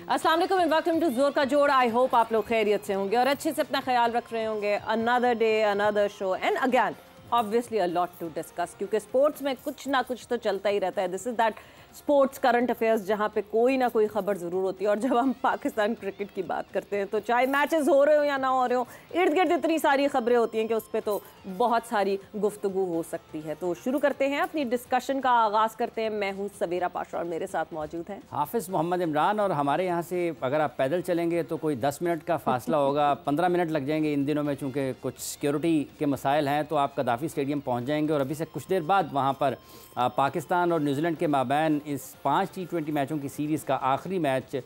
अस्सलाम वालेकुम and welcome to जोर का जोड़। आई होप आप लोग खैरियत से होंगे और अच्छे से अपना ख्याल रख रहे होंगे। Another day another show and again obviously a lot to discuss, क्योंकि स्पोर्ट्स में कुछ ना कुछ तो चलता ही रहता है। This is that sports current affairs जहाँ पे कोई ना कोई खबर ज़रूर होती है। और जब हम पाकिस्तान क्रिकेट की बात करते हैं तो चाहे मैचेस हो रहे हो या ना हो रहे हो, इर्द गिर्द इतनी सारी खबरें होती हैं कि उस पर तो बहुत सारी गुफ्तगू हो सकती है। तो शुरू करते हैं अपनी डिस्कशन का आगाज़ करते हैं। मैं हूँ सवेरा पाशा और मेरे साथ मौजूद हैं हाफिज़ मोहम्मद इमरान। और हमारे यहाँ से अगर आप पैदल चलेंगे तो कोई 10 मिनट का फासला होगा, 15 मिनट लग जाएंगे इन दिनों में, चूँकि कुछ सिक्योरिटी के मसाइल हैं। तो आप कदाफ़ी स्टेडियम पहुँच जाएंगे और अभी से कुछ देर बाद वहाँ पर पाकिस्तान और न्यूजीलैंड के माबैन इस 5 T20 मैचों की सीरीज़ का आखिरी मैच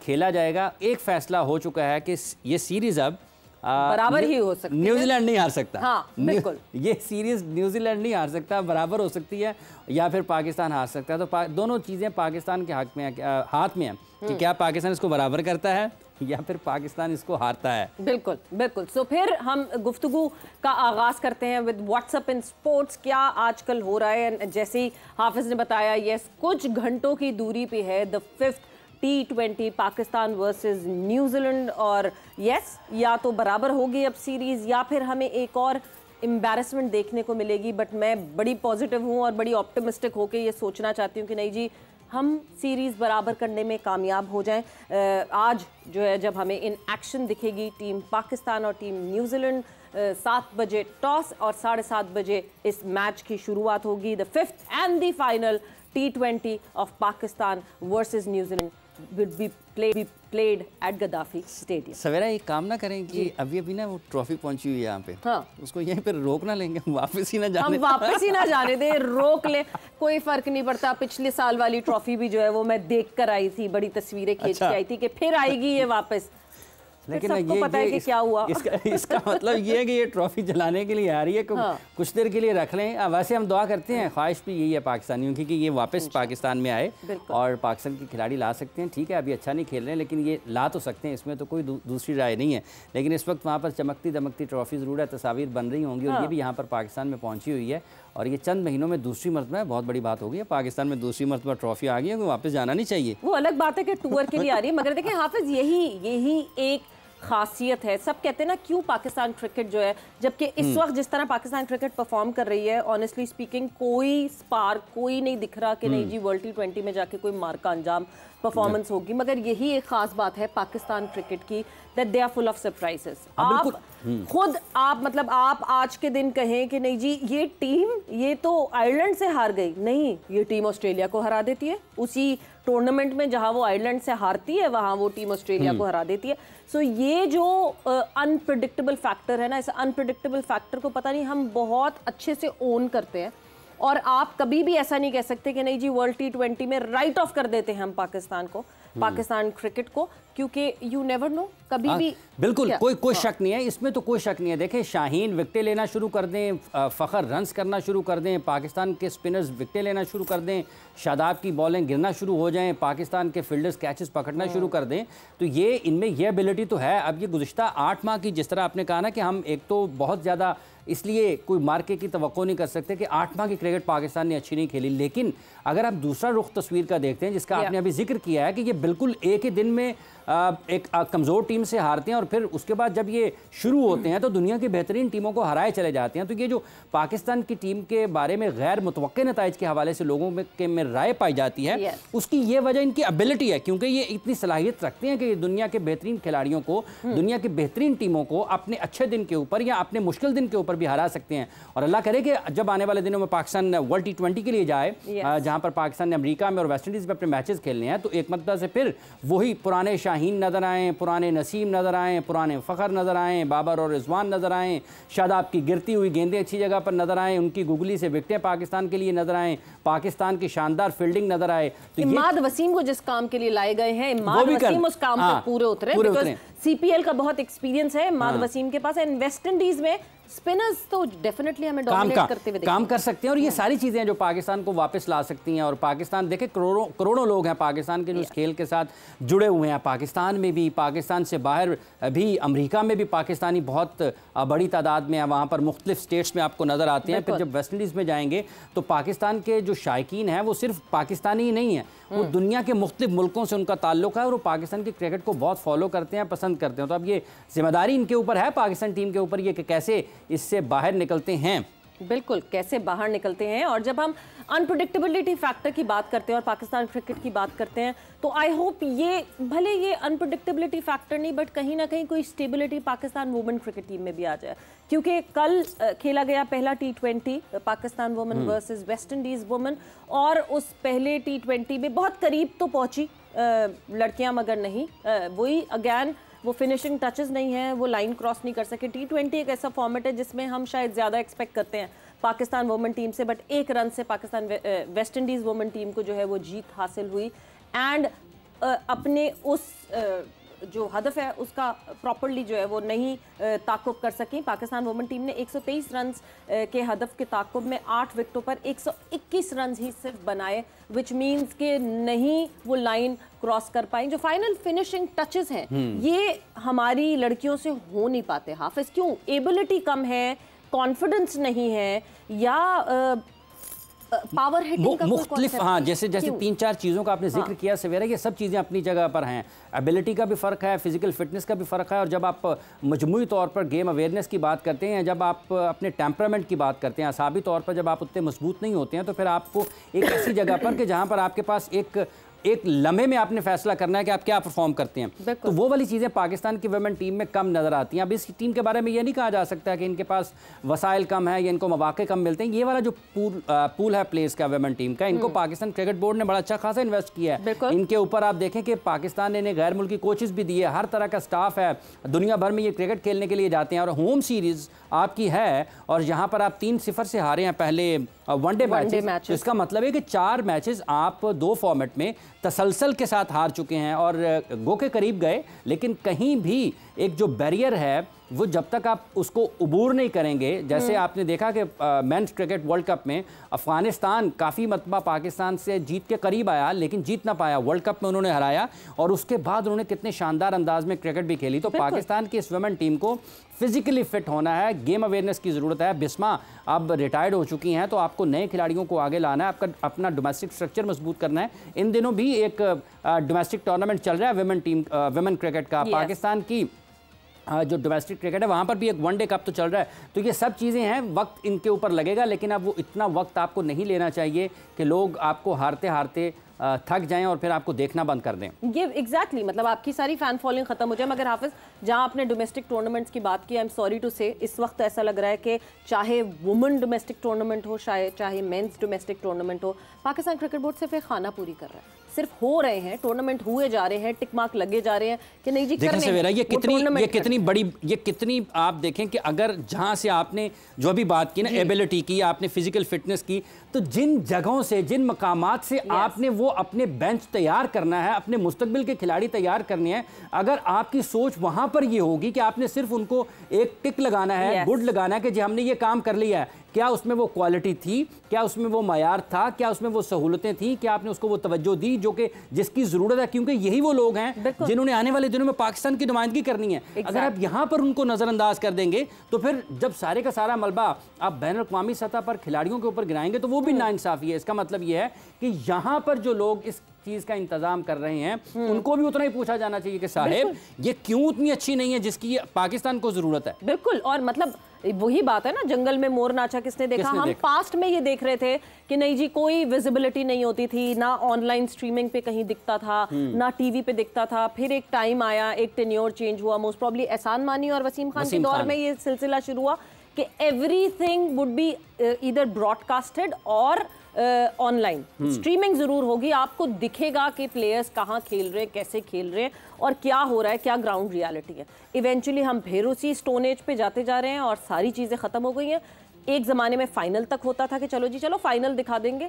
खेला जाएगा। एक फ़ैसला हो चुका है कि ये सीरीज़ अब बराबर ही हो सकती है। न्यूजीलैंड नहीं हार सकता। हाँ, बिल्कुल। ये सीरीज़ न्यूजीलैंड नहीं हार सकता, बराबर हो सकती है या फिर पाकिस्तान हार सकता है। तो दोनों चीज़ें पाकिस्तान के हाथ में हैं कि क्या पाकिस्तान इसको बराबर करता है या फिर पाकिस्तान इसको हारता है। बिल्कुल बिल्कुल। सो फिर हम गुफ्तगू का आगाज़ करते हैं विद व्हाट्सएप इन स्पोर्ट्स। क्या आजकल हो रहा है? जैसे ही हाफिज़ ने बताया, यस, कुछ घंटों की दूरी पे है the 5th T20 Pakistan versus New Zealand. और यस, या तो बराबर होगी अब सीरीज़ या फिर हमें एक और एम्बैरेसमेंट देखने को मिलेगी। बट मैं बड़ी पॉजिटिव हूँ और बड़ी ऑप्टिमिस्टिक होकर ये सोचना चाहती हूँ कि नहीं जी, हम सीरीज़ बराबर करने में कामयाब हो जाएं। आज जो है जब हमें इन एक्शन दिखेगी टीम पाकिस्तान और टीम न्यूजीलैंड, 7 बजे टॉस और 7:30 बजे इस मैच की शुरुआत होगी। The 5th and the final T20 of Pakistan versus New Zealand would be played at Gaddafi Stadium। सवेरा एक काम ना करें कि अभी ना वो ट्रॉफी पहुंची हुई है यहाँ पे, हाँ, उसको यहीं पर रोक ना लेंगे, वापस ही ना जाने, हम वापस ही ना जाने दे, रोक ले, कोई फर्क नहीं पड़ता। पिछले साल वाली ट्रॉफी भी जो है वो मैं देख कर आई थी, बड़ी तस्वीरें खींच के आई थी कि फिर आएगी ये वापस। लेकिन सबको पता है कि क्या हुआ। इसका मतलब ये है कि ये ट्रॉफी जलाने के लिए आ रही है, हाँ, कुछ देर के लिए रख लें। वैसे हम दुआ करते हैं, ख्वाहिश भी यही है पाकिस्तानियों की कि ये वापस पाकिस्तान में आए और पाकिस्तान के खिलाड़ी ला सकते हैं। ठीक है, अभी अच्छा नहीं खेल रहे हैं लेकिन ये ला तो सकते हैं, इसमें तो कोई दूसरी राय नहीं है। लेकिन इस वक्त वहाँ पर चमकती दमकती ट्रॉफी ज़रूर है, तस्वीर बन रही होंगी, और ये भी यहाँ पर पाकिस्तान में पहुँची हुई है। और ये चंद महीनों में दूसरी मरतबा बहुत बड़ी बात हो गई है, पाकिस्तान में दूसरी मरतबा ट्रॉफी आ गई है, वापस जाना नहीं चाहिए। वो अलग बात है कि टूर के लिए आ रही है, मगर देखें हाफिज, यही एक खासियत है। सब कहते हैं ना क्यों पाकिस्तान क्रिकेट जो है, जबकि इस वक्त जिस तरह पाकिस्तान क्रिकेट परफॉर्म कर रही है, ऑनेस्टली स्पीकिंग कोई स्पार्क, कोई नहीं दिख रहा कि नहीं जी वर्ल्ड T20 में जाके कोई मार का अंजाम परफॉर्मेंस होगी। मगर यही एक खास बात है पाकिस्तान क्रिकेट की, that they are full of surprises. आप खुद मतलब आप आज के दिन कहें कि नहीं जी ये टीम ये तो आयरलैंड से हार गई, नहीं, ये टीम ऑस्ट्रेलिया को हरा देती है। उसी टूर्नामेंट में जहां वो आयरलैंड से हारती है वहां वो टीम ऑस्ट्रेलिया को हरा देती है। सो ये जो अनप्रेडिक्टेबल फैक्टर है ना, इस अनप्रेडिक्टेबल फैक्टर को पता नहीं हम बहुत अच्छे से ओन करते हैं। और आप कभी भी ऐसा नहीं कह सकते कि नहीं जी वर्ल्ड T20 में राइट ऑफ कर देते हैं हम पाकिस्तान को, पाकिस्तान क्रिकेट को, क्योंकि यू नेवर नो कभी भी। बिल्कुल, कोई शक नहीं है इसमें, तो कोई शक नहीं है। देखें, शाहीन विकेटें लेना शुरू कर दें, फ़खर रन्स करना शुरू कर दें, पाकिस्तान के स्पिनर्स विकेटें लेना शुरू कर दें, शादाब की बॉलें गिरना शुरू हो जाएं, पाकिस्तान के फील्डर्स कैचेस पकड़ना शुरू कर दें, तो ये इनमें यह एबिलिटी तो है। अब ये गुज़िश्ता 8 माह की, जिस तरह आपने कहा ना कि हम एक तो बहुत ज़्यादा इसलिए कोई मार्के की तवक्को नहीं कर सकते कि 8 माह की क्रिकेट पाकिस्तान ने अच्छी नहीं खेली। लेकिन अगर आप दूसरा रुख तस्वीर का देखते हैं, जिसका आपने अभी जिक्र किया है कि ये बिल्कुल एक ही दिन में एक कमज़ोर टीम से हारते हैं और फिर उसके बाद जब ये शुरू होते हैं तो दुनिया की बेहतरीन टीमों को हराए चले जाते हैं। तो ये जो पाकिस्तान की टीम के बारे में गैर मुतवक्के नताइज के हवाले से लोगों में राय पाई जाती है, उसकी ये वजह इनकी एबिलिटी है, क्योंकि ये इतनी सलाहियत रखते हैं कि दुनिया के बेहतरीन खिलाड़ियों को, दुनिया की बेहतरीन टीमों को अपने अच्छे दिन के ऊपर या अपने मुश्किल दिन के ऊपर भी हरा सकते हैं। और अल्लाह करे कि जब आने वाले दिनों में पाकिस्तान वर्ल्ड T20 के लिए जाए, जहाँ पर पाकिस्तान ने अमेरिका में और वेस्ट इंडीज़ में अपने मैचेस खेलने हैं, तो एक मतलब से फिर वही पुराने शाहीन नजर आए, पुराने नसीम नजर आए, पुराने फ़खर नजर आए, बाबर और रिजवान नजर आए, शादाब की गिरती हुई गेंदें अच्छी जगह पर नजर आए, उनकी गुगली से विकेटें पाकिस्तान के लिए नजर आए, पाकिस्तान की शानदार फील्डिंग नजर आए। तो इमाद वसीम को जिस काम के लिए लाए गए हैं, इमाद वसीम उस काम पर पूरे उतरे, बिकॉज़ CPL का बहुत एक्सपीरियंस है इमाद वसीम के पास। एंड वेस्ट इंडीज में स्पिनर्स तो डेफिनेटली हमें डोमिनेट करते हुए काम कर सकते हैं और ये सारी चीज़ें जो पाकिस्तान को वापस ला सकती हैं। और पाकिस्तान देखे करोड़ों लोग हैं पाकिस्तान के जो इस खेल के साथ जुड़े हुए हैं, पाकिस्तान में भी, पाकिस्तान से बाहर भी, अमेरिका में भी पाकिस्तानी बहुत बड़ी तादाद में है, वहाँ पर मुख्तलिफ स्टेट्स में आपको नज़र आते हैं। फिर जब वेस्ट इंडीज़ में जाएंगे तो पाकिस्तान के जो शायकीन हैं वो सिर्फ पाकिस्तानी ही नहीं है, वो दुनिया के मुख्तलिफ मुल्कों से उनका ताल्लुक है और वो पाकिस्तान के क्रिकेट को बहुत फॉलो करते हैं, पसंद करते हैं। तो अब ये जिम्मेदारी इनके ऊपर है, पाकिस्तान टीम के ऊपर, ये कि कैसे इससे बाहर निकलते हैं। बिल्कुल, कैसे बाहर निकलते हैं। और जब हम अनप्रेडिक्टेबिलिटी फैक्टर की बात करते हैं और पाकिस्तान क्रिकेट की बात करते हैं तो आई होप ये भले ये अनप्रेडिक्टेबिलिटी फैक्टर नहीं, बट कहीं ना कहीं कोई stability Pakistan women cricket team में भी आ जाए, क्योंकि कल खेला गया पहला T20 Pakistan women versus West Indies women, और उस पहले T20 में बहुत करीब तो पहुंची लड़कियां, मगर नहीं, वही अगैन वो फिनिशिंग टचेस नहीं है, वो लाइन क्रॉस नहीं कर सके। T20 एक ऐसा फॉर्मेट है जिसमें हम शायद ज़्यादा एक्सपेक्ट करते हैं पाकिस्तान वुमेन टीम से, बट एक रन से Pakistan West Indies women team को जो है वो जीत हासिल हुई। एंड अपने उस जो हदफ है उसका प्रॉपरली जो है वो नहीं ताक़ुब कर सकी। पाकिस्तान वुमेन टीम ने 123 रन के हदफ के ताक़ुब में 8 विकेटों पर 121 रन ही सिर्फ बनाए, विच मीन्स के नहीं वो लाइन क्रॉस कर पाई। जो फाइनल फिनिशिंग टचेस हैं ये हमारी लड़कियों से हो नहीं पाते हाफिज, क्यों? एबिलिटी कम है, कॉन्फिडेंस नहीं है, या पावर हिटिंग का मुख्तलिफ, हाँ, जैसे 3-4 चीज़ों का आपने जिक्र किया सवेरा, ये सब चीज़ें अपनी जगह पर हैं। एबिलिटी का भी फ़र्क है, फिजिकल फिटनेस का भी फ़र्क है, और जब आप मजमूई तौर पर गेम अवेयरनेस की बात करते हैं, जब आप अपने टेम्परामेंट की बात करते हैं, असाबी तौर पर जब आप उतने मजबूत नहीं होते हैं, तो फिर आपको एक ऐसी जगह पर कि जहाँ पर आपके पास एक लम्हे में आपने फैसला करना है कि आप क्या परफॉर्म करते हैं, तो वो वाली चीज़ें पाकिस्तान की वुमेन टीम में कम नज़र आती हैं। अब इस टीम के बारे में ये नहीं कहा जा सकता कि इनके पास वसाइल कम है या इनको मौके कम मिलते हैं। ये वाला जो पूल है प्लेस का वुमेन टीम का, इनको पाकिस्तान क्रिकेट बोर्ड ने बड़ा अच्छा खासा इन्वेस्ट किया है। इनके ऊपर आप देखें कि पाकिस्तान ने इन्हें गैर मुल्की कोचेस भी दिए, हर तरह का स्टाफ है, दुनिया भर में ये क्रिकेट खेलने के लिए जाते हैं। और होम सीरीज़ आपकी है और यहाँ पर आप 3-0 से हारे हैं पहले वनडे मैचेस, तो इसका मतलब है कि 4 मैचेस आप 2 फॉर्मेट में तसलसल के साथ हार चुके हैं और गो के करीब गए, लेकिन कहीं भी एक जो बैरियर है वो जब तक आप उसको उबूर नहीं करेंगे, जैसे आपने देखा कि मेंस क्रिकेट वर्ल्ड कप में अफगानिस्तान काफ़ी मरतबा पाकिस्तान से जीत के करीब आया लेकिन जीत ना पाया, वर्ल्ड कप में उन्होंने हराया और उसके बाद उन्होंने कितने शानदार अंदाज में क्रिकेट भी खेली। तो पाकिस्तान की इस वुमेन टीम को फिजिकली फिट होना है, गेम अवेयरनेस की ज़रूरत है। बिस्मा अब रिटायर्ड हो चुकी हैं, तो आपको नए खिलाड़ियों को आगे लाना है, आपका अपना डोमेस्टिक स्ट्रक्चर मजबूत करना है। इन दिनों भी एक डोमेस्टिक टूर्नामेंट चल रहा है वुमेन क्रिकेट का, पाकिस्तान की जो डोमेस्टिक क्रिकेट है वहाँ पर भी एक वनडे कप तो चल रहा है। तो ये सब चीज़ें हैं, वक्त इनके ऊपर लगेगा, लेकिन अब वो इतना वक्त आपको नहीं लेना चाहिए कि लोग आपको हारते हारते थक जाएं और फिर आपको देखना बंद कर दें। ये एग्जैक्टली मतलब आपकी सारी फैन फॉलोइंग खत्म हो जाए। मगर हाफिज, जहां आपने डोमेस्टिक टूर्नामेंट्स की बात की, आई एम सॉरी टू से इस वक्त ऐसा लग रहा है कि चाहे वुमेन डोमेस्टिक टूर्नामेंट हो, चाहे मेंस डोमेस्टिक टूर्नामेंट हो, पाकिस्तान क्रिकेट बोर्ड सिर्फ एक खाना पूरी कर रहा है। सिर्फ हो रहे हैं टूर्नामेंट, हुए जा रहे हैं, टिक मार्क लगे जा रहे हैं कि नहीं जी करने हैं। ये कितनी आप देखें कि अगर जहां से आपने जो भी बात की ना, एबिलिटी की, आपने फिजिकल फिटनेस की, तो जिन जगहों से, जिन मकामात से आपने वो अपने बेंच तैयार करना है, अपने मुस्तकबिल के खिलाड़ी तैयार करने हैं, अगर आपकी सोच वहां पर ये होगी कि आपने सिर्फ उनको एक टिक लगाना है, गुड लगाना है कि जी हमने ये काम कर लिया है, क्या उसमें वो क्वालिटी थी, क्या उसमें वो मयार था, क्या उसमें वो सहूलतें थी, क्या आपने उसको वो तवज्जो दी जो कि जिसकी ज़रूरत है, क्योंकि यही वो लोग हैं जिन्होंने आने वाले दिनों में पाकिस्तान की नुमाइंदगी करनी है। अगर आप यहाँ पर उनको नज़रअंदाज कर देंगे तो फिर जब सारे का सारा मलबा आप बैनुल-अक़वामी सतह पर खिलाड़ियों के ऊपर गिराएंगे तो वो भी नाइंसाफ़ी है। इसका मतलब ये है कि यहाँ पर जो लोग इस चीज़ का इंतजाम कर रहे हैं उनको भी उतना ही पूछा जाना चाहिए कि साहेब ये क्यों उतनी अच्छी नहीं है जिसकी पाकिस्तान को ज़रूरत है। बिल्कुल, और मतलब वही बात है ना, जंगल में मोर नाचा किसने देखा। हम पास्ट में ये देख रहे थे कि नहीं जी कोई विजिबिलिटी नहीं होती थी, ना ऑनलाइन स्ट्रीमिंग पे कहीं दिखता था, ना टीवी पे दिखता था। फिर एक टाइम आया, एक टेन्योर चेंज हुआ, मोस्ट प्रॉब्ली एहसान मानी और वसीम खान के दौर में ये सिलसिला शुरू हुआ कि everything would be either broadcasted और ऑनलाइन। स्ट्रीमिंग जरूर होगी, आपको दिखेगा कि प्लेयर्स कहाँ खेल रहे हैं, कैसे खेल रहे हैं और क्या हो रहा है, क्या ग्राउंड रियलिटी है। इवेंचुअली हम फिर उसी स्टोन एज पे जाते जा रहे हैं और सारी चीज़ें ख़त्म हो गई हैं। एक ज़माने में फाइनल तक होता था कि चलो जी चलो फाइनल दिखा देंगे,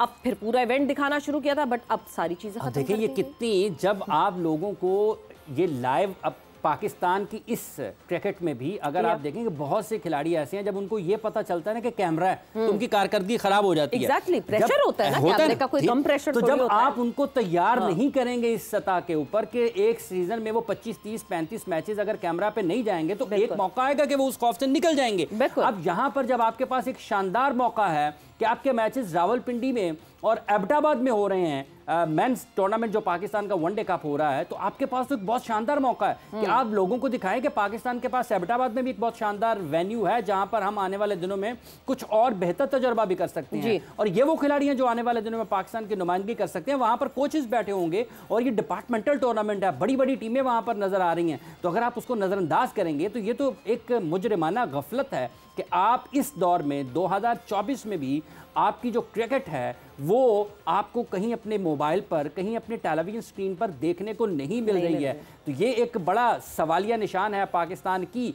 अब फिर पूरा इवेंट दिखाना शुरू किया था, बट अब सारी चीज़ें खत्म। देखिए ये कितनी, जब आप लोगों को ये लाइव अब पाकिस्तान की इस क्रिकेट में भी अगर आप देखेंगे बहुत से खिलाड़ी ऐसे हैं जब उनको ये पता चलता है ना कि कैमरा है तो उनकी कारकर्दगी खराब हो जाती है। एग्जैक्टली, प्रेशर होता है ना, कैमरे का कोई कम प्रेशर तो थोड़ी जब होता है। आप उनको तैयार नहीं करेंगे इस सतह के ऊपर कि एक सीजन में वो 25, 30, 35 मैचेस अगर कैमरा पे नहीं जाएंगे तो एक मौका आएगा कि वो उस खौफ से निकल जाएंगे। अब यहां पर जब आपके पास एक शानदार मौका है कि आपके मैचेस रावलपिंडी में और एबटाबाद में हो रहे हैं, मेंस टूर्नामेंट जो पाकिस्तान का वनडे कप हो रहा है, तो आपके पास तो एक बहुत शानदार मौका है कि आप लोगों को दिखाएं कि पाकिस्तान के पास एबटाबाद में भी एक बहुत शानदार वेन्यू है जहां पर हम आने वाले दिनों में कुछ और बेहतर तजुर्बा भी कर सकते हैं। और ये वो खिलाड़ी हैं जो आने वाले दिनों में पाकिस्तान की नुमाइंदगी कर सकते हैं। वहां पर कोचेस बैठे होंगे और ये डिपार्टमेंटल टूर्नामेंट है, बड़ी बड़ी टीमें वहां पर नजर आ रही हैं। तो अगर आप उसको नजरअंदाज करेंगे तो ये तो एक मुजरिमाना गफलत है कि आप इस दौर में 2024 में भी आपकी जो क्रिकेट है वो आपको कहीं अपने मोबाइल पर, कहीं अपने टेलीविजन स्क्रीन पर देखने को नहीं मिल रही है। तो ये एक बड़ा सवालिया निशान है पाकिस्तान की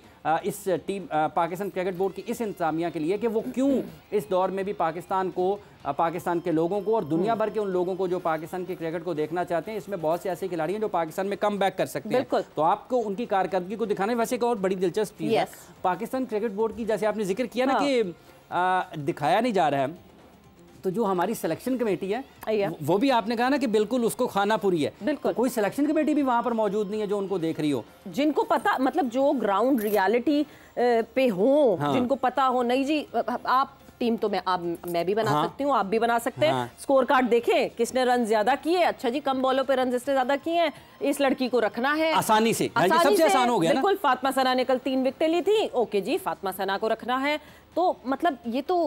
इस टीम, पाकिस्तान क्रिकेट बोर्ड की इस इंतजामिया के लिए कि वो क्यों इस दौर में भी पाकिस्तान को, पाकिस्तान के लोगों को और दुनिया भर के उन लोगों को जो पाकिस्तान की क्रिकेट को देखना चाहते हैं, इसमें बहुत से ऐसे खिलाड़ी हैं जो पाकिस्तान में कम बैक कर सकते हैं। तो आपको उनकी कारकर्दगी को दिखाने वैसे एक और बड़ी दिलचस्प चीज़ है पाकिस्तान क्रिकेट बोर्ड की, जैसे आपने जिक्र किया ना कि दिखाया नहीं जा रहा है, तो जो हमारी सिलेक्शन कमेटी है वो भी आपने कहा ना कि बिल्कुल उसको खाना पूरी है। बिल्कुल, तो कोई सिलेक्शन कमेटी भी वहां पर मौजूद नहीं है जो उनको देख रही हो, जिनको पता, मतलब जो ग्राउंड रियलिटी पे हो, जिनको पता हो। नहीं जी, आप टीम तो मैं भी बना सकती हूँ, आप भी बना सकते हैं। स्कोर कार्ड देखें, किसने रन ज्यादा किए, अच्छा जी कम बॉलों पे रन इससे ज्यादा किए हैं, इस लड़की को रखना है आसानी से, सबसे आसान हो गया। बिल्कुल, फातिमा सना ने कल 3 विकेटें ली थी, ओके जी फातिमा सना को रखना है। तो मतलब ये तो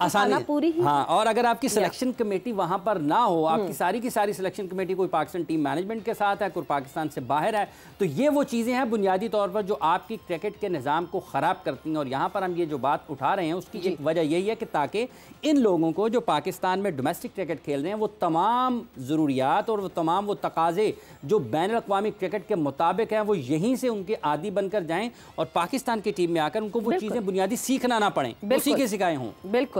खाना पूरी ही। हाँ, और अगर आपकी सिलेक्शन कमेटी वहां पर ना हो, आपकी सारी की सारी सिलेक्शन कमेटी कोई पाकिस्तान टीम मैनेजमेंट के साथ है, कोई पाकिस्तान से बाहर है, तो ये वो चीज़ें हैं बुनियादी तौर पर जो आपकी क्रिकेट के निज़ाम को ख़राब करती हैं। और यहाँ पर हम ये जो बात उठा रहे हैं उसकी एक वजह यही है कि ताकि इन लोगों को जो पाकिस्तान में डोमेस्टिक क्रिकेट खेल रहे हैं वो तमाम ज़रूरियात और वो तमाम वो तकाज़े जो बैन अवी क्रिकेट के मुताबिक हैं वो यहीं से उनके आदी बनकर जाएँ और पाकिस्तान की टीम में आकर उनको वो चीज़ें बुनियादी सीखना ना पड़ें, वो सीखे सिखाए हों। बिल्कुल।